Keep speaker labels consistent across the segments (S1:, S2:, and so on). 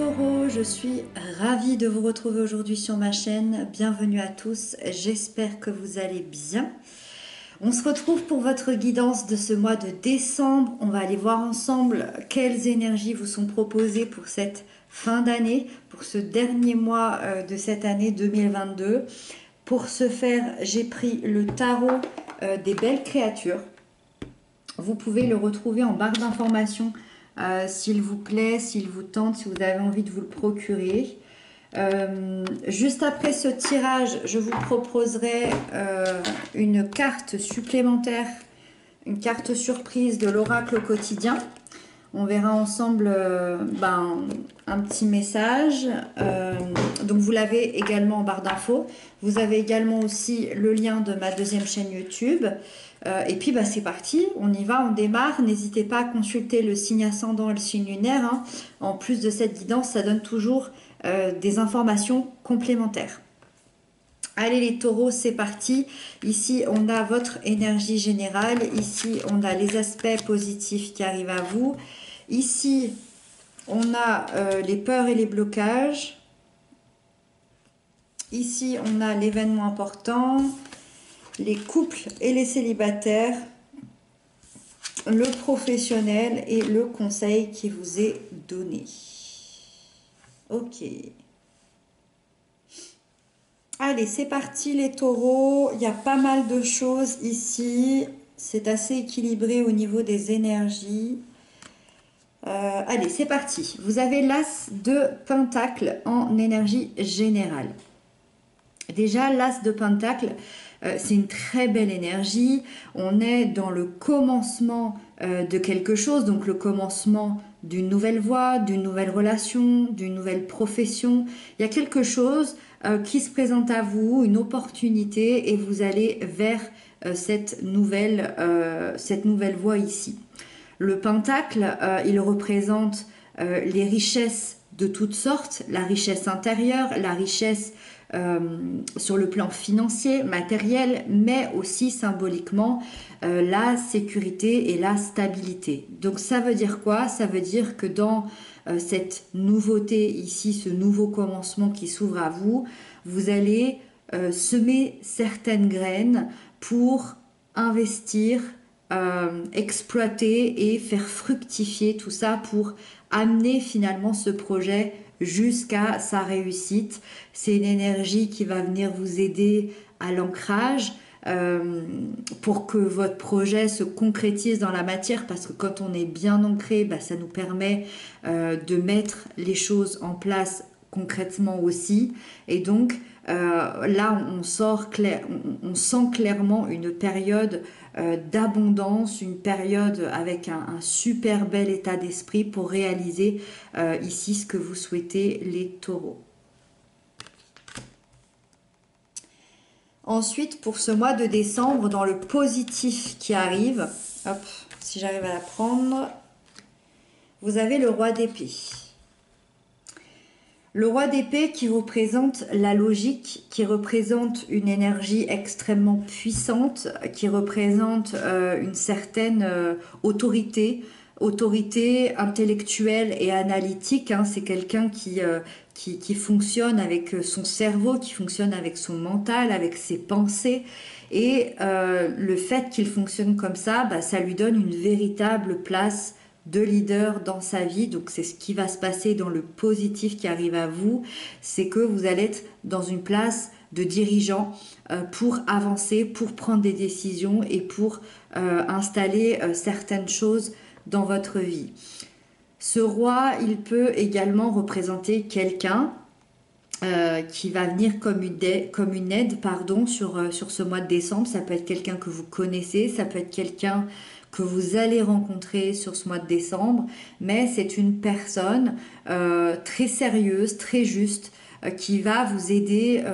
S1: Taureau, je suis ravie de vous retrouver aujourd'hui sur ma chaîne. Bienvenue à tous, j'espère que vous allez bien. On se retrouve pour votre guidance de ce mois de décembre. On va aller voir ensemble quelles énergies vous sont proposées pour cette fin d'année, pour ce dernier mois de cette année 2022. Pour ce faire, j'ai pris le tarot des belles créatures. Vous pouvez le retrouver en barre d'informations s'il vous plaît, s'il vous tente, si vous avez envie de vous le procurer. Juste après ce tirage, je vous proposerai une carte supplémentaire, une carte surprise de l'oracle quotidien. On verra ensemble un petit message. Donc vous l'avez également en barre d'infos. Vous avez également aussi le lien de ma deuxième chaîne YouTube. Et puis c'est parti, on y va, on démarre. N'hésitez pas à consulter le signe ascendant et le signe lunaire. En plus de cette guidance, ça donne toujours des informations complémentaires. Allez les taureaux, c'est parti. Ici, on a votre énergie générale. Ici, on a les aspects positifs qui arrivent à vous. Ici, on a les peurs et les blocages. Ici, on a l'événement important, les couples et les célibataires, le professionnel et le conseil qui vous est donné. Ok. Allez, c'est parti les taureaux. Il y a pas mal de choses ici. C'est assez équilibré au niveau des énergies. Allez, c'est parti. Vous avez l'as de Pentacle en énergie générale. Déjà, l'as de Pentacle, c'est une très belle énergie. On est dans le commencement de quelque chose, donc le commencement d'une nouvelle voie, d'une nouvelle relation, d'une nouvelle profession. Il y a quelque chose qui se présente à vous, une opportunité, et vous allez vers cette nouvelle voie ici. Le Pentacle, il représente les richesses de toutes sortes, la richesse intérieure, la richesse sur le plan financier, matériel, mais aussi symboliquement la sécurité et la stabilité. Donc ça veut dire quoi? Ça veut dire que dans cette nouveauté ici, ce nouveau commencement qui s'ouvre à vous, vous allez semer certaines graines pour investir, exploiter et faire fructifier tout ça pour amener finalement ce projet jusqu'à sa réussite. C'est une énergie qui va venir vous aider à l'ancrage pour que votre projet se concrétise dans la matière, parce que quand on est bien ancré, ça nous permet de mettre les choses en place concrètement aussi. Et donc là on sent clairement une période d'abondance, une période avec un super bel état d'esprit pour réaliser ici ce que vous souhaitez les taureaux. Ensuite, pour ce mois de décembre, dans le positif qui arrive, hop, si j'arrive à la prendre, vous avez le roi d'épée. Le roi d'épée qui représente la logique, qui représente une énergie extrêmement puissante, qui représente une certaine autorité intellectuelle et analytique. C'est quelqu'un qui fonctionne avec son cerveau, qui fonctionne avec son mental, avec ses pensées. Et le fait qu'il fonctionne comme ça, ça lui donne une véritable place de leader dans sa vie. Donc c'est ce qui va se passer dans le positif qui arrive à vous, c'est que vous allez être dans une place de dirigeant pour avancer, pour prendre des décisions et pour installer certaines choses dans votre vie. Ce roi, il peut également représenter quelqu'un qui va venir comme une aide sur ce mois de décembre. Ça peut être quelqu'un que vous connaissez, ça peut être quelqu'un que vous allez rencontrer sur ce mois de décembre, mais c'est une personne très sérieuse, très juste, qui va vous aider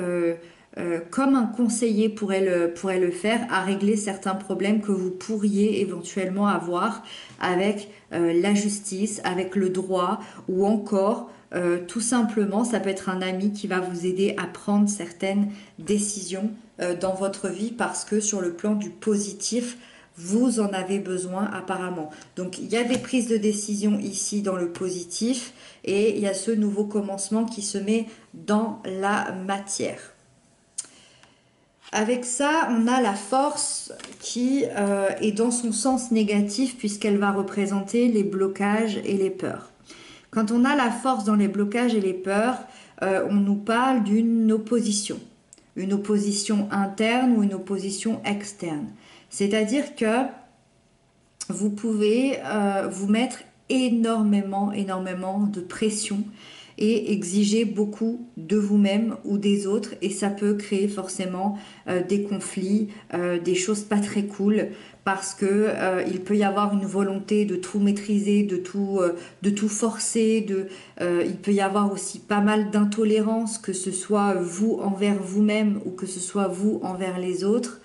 S1: comme un conseiller pourrait le faire, à régler certains problèmes que vous pourriez éventuellement avoir avec la justice, avec le droit, ou encore tout simplement, ça peut être un ami qui va vous aider à prendre certaines décisions dans votre vie, parce que sur le plan du positif, vous en avez besoin apparemment. Donc il y a des prises de décision ici dans le positif et il y a ce nouveau commencement qui se met dans la matière. Avec ça, on a la force qui est dans son sens négatif puisqu'elle va représenter les blocages et les peurs. Quand on a la force dans les blocages et les peurs, on nous parle d'une opposition. Une opposition interne ou une opposition externe. C'est-à-dire que vous pouvez vous mettre énormément de pression et exiger beaucoup de vous-même ou des autres et ça peut créer forcément des conflits, des choses pas très cool parce que il peut y avoir une volonté de tout maîtriser, de tout forcer, il peut y avoir aussi pas mal d'intolérance, que ce soit vous envers vous-même ou que ce soit vous envers les autres.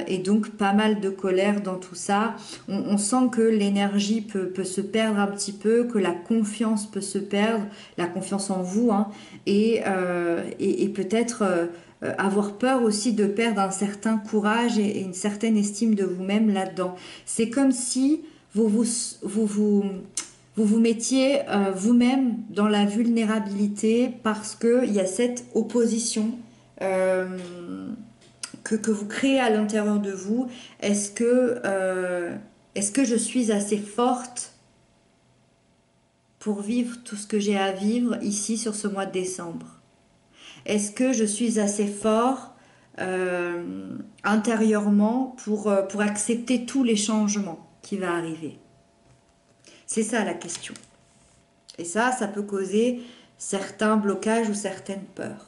S1: Et donc pas mal de colère dans tout ça. On sent que l'énergie peut se perdre un petit peu, que la confiance peut se perdre, la confiance en vous, hein, et peut-être avoir peur aussi de perdre un certain courage et une certaine estime de vous-même là-dedans. C'est comme si vous mettiez vous-même dans la vulnérabilité parce qu'il y a cette opposition que vous créez à l'intérieur de vous. Est-ce que je suis assez forte pour vivre tout ce que j'ai à vivre ici sur ce mois de décembre? Est-ce que je suis assez fort intérieurement pour accepter tous les changements qui vont arriver? C'est ça la question. Et ça peut causer certains blocages ou certaines peurs.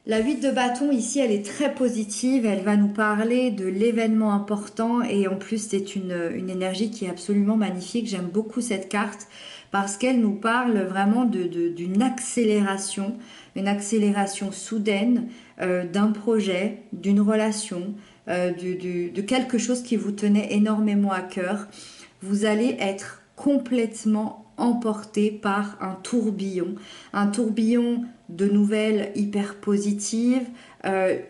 S1: La 8 de bâton ici, elle est très positive, elle va nous parler de l'événement important et en plus c'est une énergie qui est absolument magnifique. J'aime beaucoup cette carte parce qu'elle nous parle vraiment d'une accélération, une accélération soudaine d'un projet, d'une relation, de quelque chose qui vous tenait énormément à cœur. Vous allez être complètement emporté par un tourbillon de nouvelles hyper positives.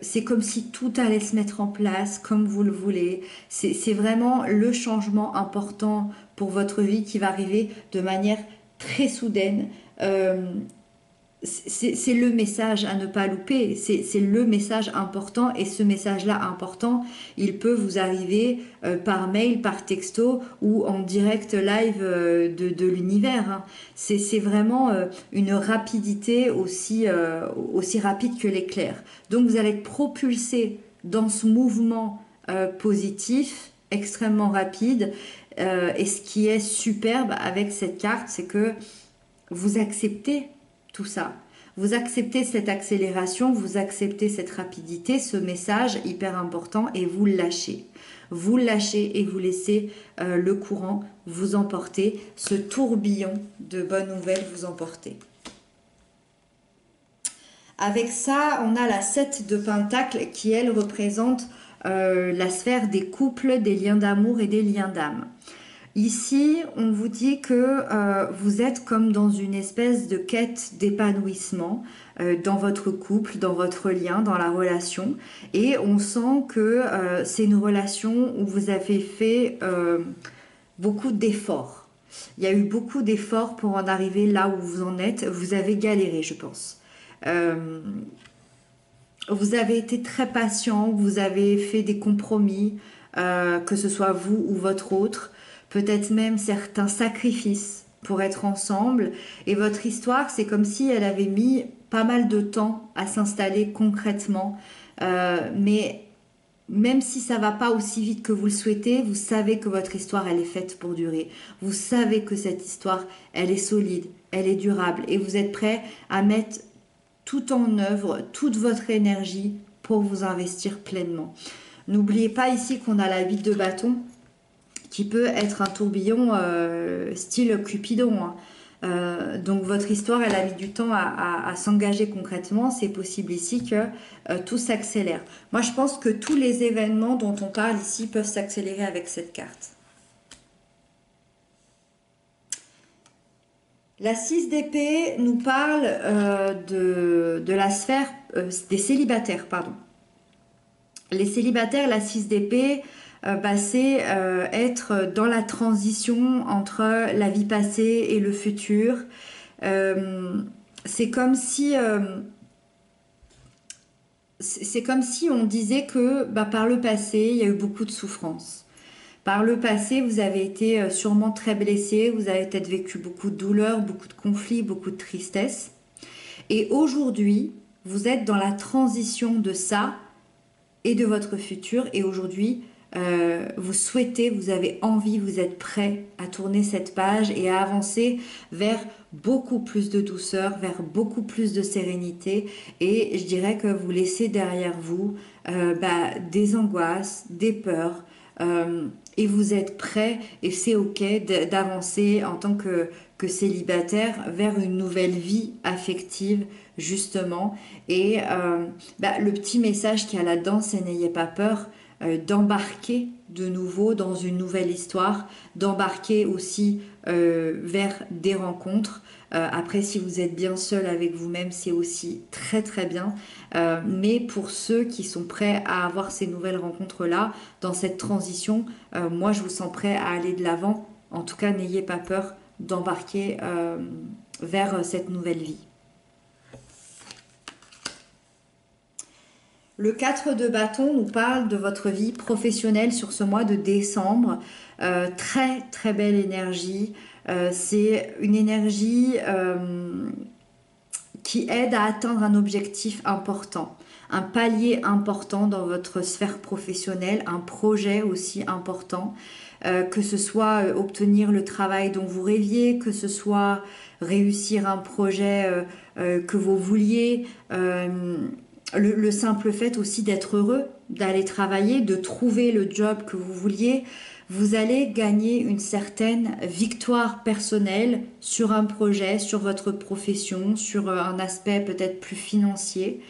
S1: C'est comme si tout allait se mettre en place comme vous le voulez. C'est vraiment le changement important pour votre vie qui va arriver de manière très soudaine. C'est le message à ne pas louper, c'est le message important et ce message-là important, il peut vous arriver par mail, par texto ou en direct live de l'univers. Hein. C'est vraiment une rapidité aussi rapide que l'éclair. Donc vous allez être propulsé dans ce mouvement positif, extrêmement rapide et ce qui est superbe avec cette carte, c'est que vous acceptez tout ça. Vous acceptez cette accélération, vous acceptez cette rapidité, ce message hyper important et vous le lâchez. Vous le lâchez et vous laissez le courant vous emporter, ce tourbillon de bonnes nouvelles vous emporter. Avec ça, on a la 7 de Pentacles qui, elle, représente la sphère des couples, des liens d'amour et des liens d'âme. Ici, on vous dit que vous êtes comme dans une espèce de quête d'épanouissement dans votre couple, dans votre lien, dans la relation. Et on sent que c'est une relation où vous avez fait beaucoup d'efforts. Il y a eu beaucoup d'efforts pour en arriver là où vous en êtes. Vous avez galéré, je pense. Vous avez été très patient, vous avez fait des compromis, que ce soit vous ou votre autre. Peut-être même certains sacrifices pour être ensemble. Et votre histoire, c'est comme si elle avait mis pas mal de temps à s'installer concrètement. Mais même si ça va pas aussi vite que vous le souhaitez, vous savez que votre histoire, elle est faite pour durer. Vous savez que cette histoire, elle est solide, elle est durable. Et vous êtes prêt à mettre tout en œuvre, toute votre énergie pour vous investir pleinement. N'oubliez pas ici qu'on a la 8 de bâton, qui peut être un tourbillon style Cupidon. Hein. Donc votre histoire, elle a mis du temps à s'engager concrètement. C'est possible ici que tout s'accélère. Moi, je pense que tous les événements dont on parle ici peuvent s'accélérer avec cette carte. La 6 d'épée nous parle de la sphère des célibataires, pardon. Les célibataires, la 6 d'épée, c'est être dans la transition entre la vie passée et le futur. C'est comme si... c'est comme si on disait que par le passé, il y a eu beaucoup de souffrances. Par le passé, vous avez été sûrement très blessé, vous avez peut-être vécu beaucoup de douleurs, beaucoup de conflits, beaucoup de tristesse. Et aujourd'hui, vous êtes dans la transition de ça et de votre futur. Et aujourd'hui, vous souhaitez, vous avez envie, vous êtes prêt à tourner cette page et à avancer vers beaucoup plus de douceur, vers beaucoup plus de sérénité. Et je dirais que vous laissez derrière vous des angoisses, des peurs. Et vous êtes prêt, et c'est ok d'avancer en tant que célibataire vers une nouvelle vie affective, justement. Et le petit message qu'il y a là-dedans, c'est n'ayez pas peur d'embarquer de nouveau dans une nouvelle histoire, d'embarquer aussi vers des rencontres. Après, si vous êtes bien seul avec vous-même, c'est aussi très très bien. Mais pour ceux qui sont prêts à avoir ces nouvelles rencontres-là, dans cette transition, moi je vous sens prêt à aller de l'avant. En tout cas, n'ayez pas peur d'embarquer vers cette nouvelle vie. Le 4 de bâton nous parle de votre vie professionnelle sur ce mois de décembre. Très très belle énergie. C'est une énergie qui aide à atteindre un objectif important, un palier important dans votre sphère professionnelle, un projet aussi important, que ce soit obtenir le travail dont vous rêviez, que ce soit réussir un projet que vous vouliez, le simple fait aussi d'être heureux, d'aller travailler, de trouver le job que vous vouliez. Vous allez gagner une certaine victoire personnelle sur un projet, sur votre profession, sur un aspect peut-être plus financier.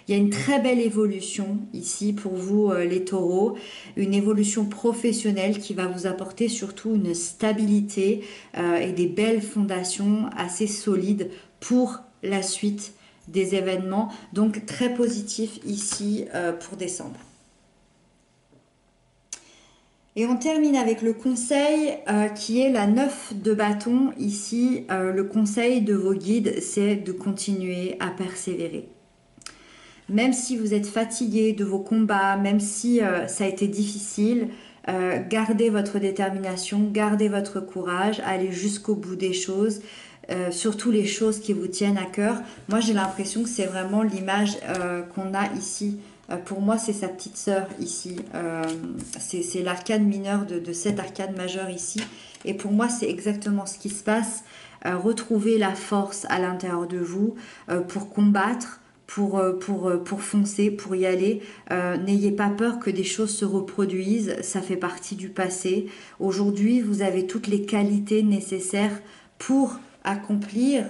S1: Il y a une très belle évolution ici pour vous les taureaux, une évolution professionnelle qui va vous apporter surtout une stabilité et des belles fondations assez solides pour la suite des événements. Donc très positif ici pour décembre. Et on termine avec le conseil qui est la 9 de bâton. Ici, le conseil de vos guides, c'est de continuer à persévérer. Même si vous êtes fatigué de vos combats, même si ça a été difficile, gardez votre détermination, gardez votre courage, allez jusqu'au bout des choses. Surtout les choses qui vous tiennent à cœur. Moi, j'ai l'impression que c'est vraiment l'image qu'on a ici. Pour moi, c'est sa petite sœur ici. C'est l'arcane mineur de cet arcane majeur ici. Et pour moi, c'est exactement ce qui se passe. Retrouver la force à l'intérieur de vous pour combattre, pour foncer, pour y aller. N'ayez pas peur que des choses se reproduisent. Ça fait partie du passé. Aujourd'hui, vous avez toutes les qualités nécessaires pour accomplir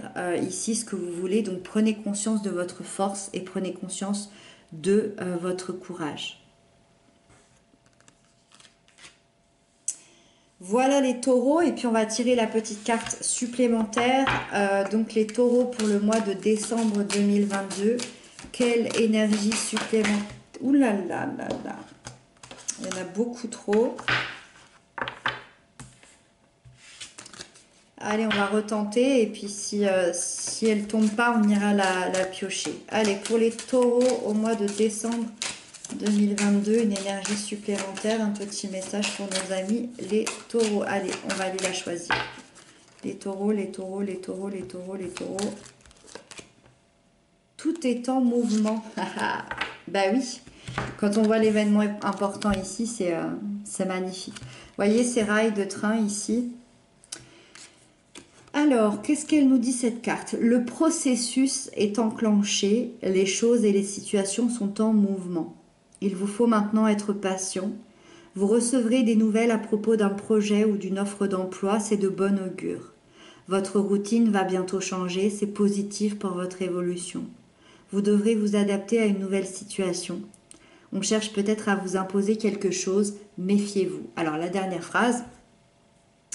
S1: ici ce que vous voulez. Donc prenez conscience de votre force et prenez conscience de votre courage. Voilà les taureaux, et puis on va tirer la petite carte supplémentaire. Donc les taureaux pour le mois de décembre 2022. Quelle énergie supplémentaire. Ouh là là là là. Il y en a beaucoup trop. Allez, on va retenter, et puis si elle tombe pas, on ira la piocher. Allez, pour les taureaux au mois de décembre 2022, une énergie supplémentaire, un petit message pour nos amis les taureaux. Allez, on va aller la choisir. Les taureaux, les taureaux, les taureaux, les taureaux, les taureaux. Tout est en mouvement. Bah oui, quand on voit l'événement important ici, c'est magnifique. Vous voyez ces rails de train ici. Alors, qu'est-ce qu'elle nous dit cette carte? Le processus est enclenché, les choses et les situations sont en mouvement. Il vous faut maintenant être patient. Vous recevrez des nouvelles à propos d'un projet ou d'une offre d'emploi, c'est de bon augure. Votre routine va bientôt changer, c'est positif pour votre évolution. Vous devrez vous adapter à une nouvelle situation. On cherche peut-être à vous imposer quelque chose, méfiez-vous. Alors la dernière phrase,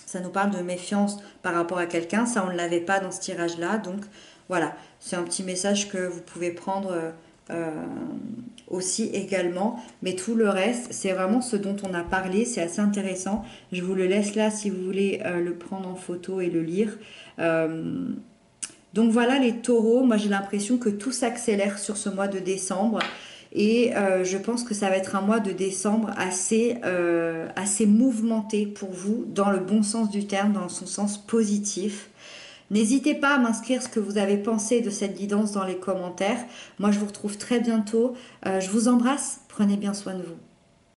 S1: ça nous parle de méfiance par rapport à quelqu'un, ça on ne l'avait pas dans ce tirage-là, donc voilà, c'est un petit message que vous pouvez prendre aussi également. Mais tout le reste, c'est vraiment ce dont on a parlé. C'est assez intéressant. Je vous le laisse là si vous voulez le prendre en photo et le lire. Donc voilà les taureaux, moi j'ai l'impression que tout s'accélère sur ce mois de décembre et je pense que ça va être un mois de décembre assez mouvementé pour vous dans le bon sens du terme, dans son sens positif. N'hésitez pas à m'inscrire ce que vous avez pensé de cette guidance dans les commentaires. Moi je vous retrouve très bientôt. Je vous embrasse, prenez bien soin de vous.